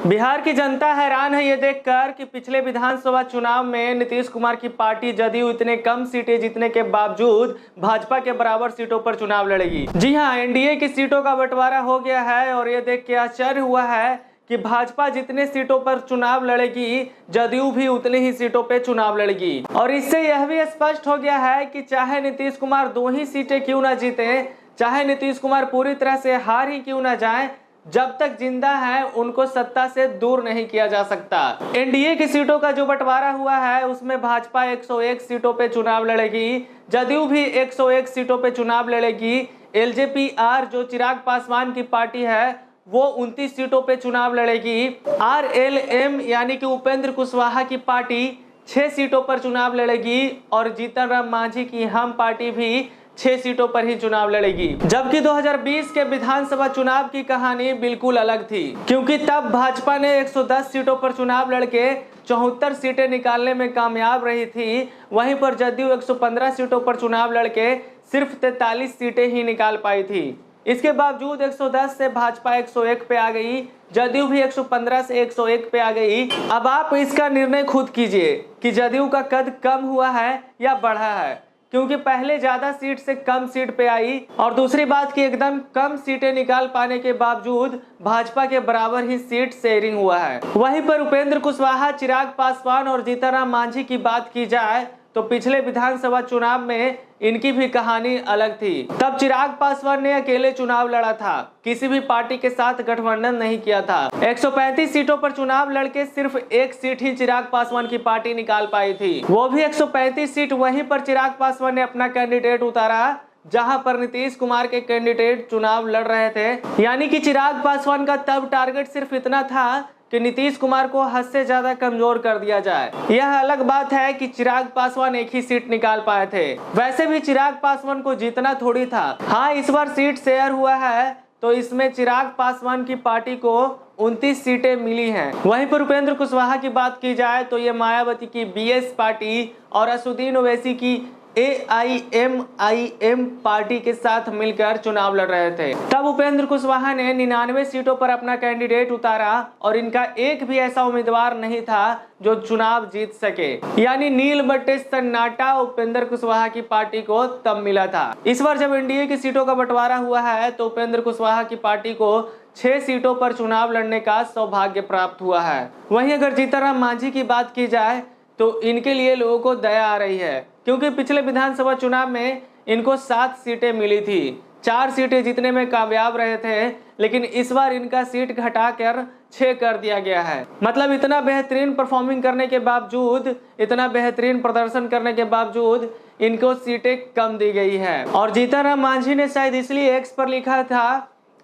बिहार की जनता हैरान है ये देखकर कि पिछले विधानसभा चुनाव में नीतीश कुमार की पार्टी जदयू इतने कम सीटें जीतने के बावजूद भाजपा के बराबर सीटों पर चुनाव लड़ेगी। जी हां, एनडीए की सीटों का बंटवारा हो गया है और ये देख के आश्चर्य हुआ है कि भाजपा जितने सीटों पर चुनाव लड़ेगी, जदयू भी उतनी ही सीटों पर चुनाव लड़ेगी। और इससे यह भी स्पष्ट हो गया है कि चाहे नीतीश कुमार 2 ही सीटें क्यों ना जीते, चाहे नीतीश कुमार पूरी तरह से हार ही क्यों ना जाए, जब तक जिंदा है उनको सत्ता से दूर नहीं किया जा सकता। एनडीए की सीटों का जो बंटवारा हुआ है उसमें भाजपा 101 सीटों पे चुनाव लड़ेगी, जदयू भी 101 सीटों पे चुनाव लड़ेगी। एलजेपी-आर जो चिराग पासवान की पार्टी है वो 29 सीटों पे चुनाव लड़ेगी। आरएलएम यानी कि उपेंद्र कुशवाहा की पार्टी 6 सीटों पर चुनाव लड़ेगी और जीतन राम मांझी की हम पार्टी भी 6 सीटों पर ही चुनाव लड़ेगी। जबकि 2020 के विधानसभा चुनाव की कहानी बिल्कुल अलग थी, क्योंकि तब भाजपा ने 110 सीटों पर चुनाव लड़के 74 सीटें निकालने में कामयाब रही थी। वहीं पर जदयू 115 सीटों पर चुनाव लड़के सिर्फ 43 सीटें ही निकाल पाई थी। इसके बावजूद 110 से भाजपा 101 पे आ गई, जदयू भी 115 से 101 पे आ गई। अब आप इसका निर्णय खुद कीजिए कि जदयू का कद कम हुआ है या बढ़ा है, क्योंकि पहले ज्यादा सीट से कम सीट पे आई और दूसरी बात कि एकदम कम सीटें निकाल पाने के बावजूद भाजपा के बराबर ही सीट शेयरिंग हुआ है। वहीं पर उपेंद्र कुशवाहा, चिराग पासवान और जीतन राम मांझी की बात की जाए तो पिछले विधानसभा चुनाव में इनकी भी कहानी अलग थी। तब चिराग पासवान ने अकेले चुनाव लड़ा था, किसी भी पार्टी के साथ गठबंधन नहीं किया था। 135 सीटों पर चुनाव लड़के सिर्फ 1 सीट ही चिराग पासवान की पार्टी निकाल पाई थी, वो भी 135 सीट। वहीं पर चिराग पासवान ने अपना कैंडिडेट उतारा जहां पर नीतीश कुमार के कैंडिडेट चुनाव लड़ रहे थे। यानी कि चिराग पासवान का तब टारगेट सिर्फ इतना था कि नीतीश कुमार को हद से ज्यादा कमजोर कर दिया जाए। यह अलग बात है कि चिराग पासवान 1 ही सीट निकाल पाए थे। वैसे भी चिराग पासवान को जीतना थोड़ी था। हाँ, इस बार सीट शेयर हुआ है तो इसमें चिराग पासवान की पार्टी को 29 सीटें मिली हैं। वहीं पर उपेंद्र कुशवाहा की बात की जाए तो ये मायावती की बीएस पार्टी और असदुद्दीन ओवैसी की एआईएमआईएम पार्टी के साथ मिलकर चुनाव लड़ रहे थे। तब उपेंद्र कुशवाहा ने 99 सीटों पर अपना कैंडिडेट उतारा और इनका एक भी ऐसा उम्मीदवार नहीं था जो चुनाव जीत सके। यानी नील बट्टे सन्नाटा उपेंद्र कुशवाहा की पार्टी को तब मिला था। इस बार जब एनडीए की सीटों का बंटवारा हुआ है तो उपेंद्र कुशवाहा की पार्टी को 6 सीटों पर चुनाव लड़ने का सौभाग्य प्राप्त हुआ है। वहीं अगर जीतन राम मांझी की बात की जाए तो इनके लिए लोगों को दया आ रही है, क्योंकि पिछले विधानसभा चुनाव में इनको 7 सीटें मिली थी, 4 सीटें जीतने में कामयाब रहे थे, लेकिन इस बार इनका सीट घटाकर 6 कर दिया गया है। मतलब इतना बेहतरीन परफॉर्मिंग करने के बावजूद, इतना बेहतरीन प्रदर्शन करने के बावजूद इनको सीटें कम दी गई है। और जीतन राम मांझी ने शायद इसलिए एक्स पर लिखा था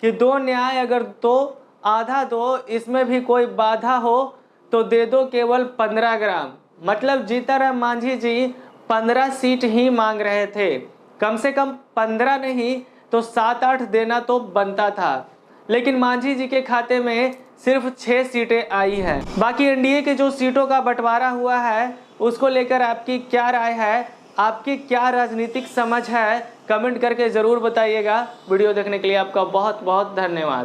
कि 2 न्याय अगर तो आधा दो, इसमें भी कोई बाधा हो तो दे दो केवल 15 ग्राम। मतलब जीतन राम मांझी जी 15 सीट ही मांग रहे थे, कम से कम 15 नहीं तो 7-8 देना तो बनता था, लेकिन मांझी जी के खाते में सिर्फ 6 सीटें आई हैं। बाकी एनडीए के जो सीटों का बंटवारा हुआ है उसको लेकर आपकी क्या राय है, आपकी क्या राजनीतिक समझ है, कमेंट करके जरूर बताइएगा। वीडियो देखने के लिए आपका बहुत बहुत धन्यवाद।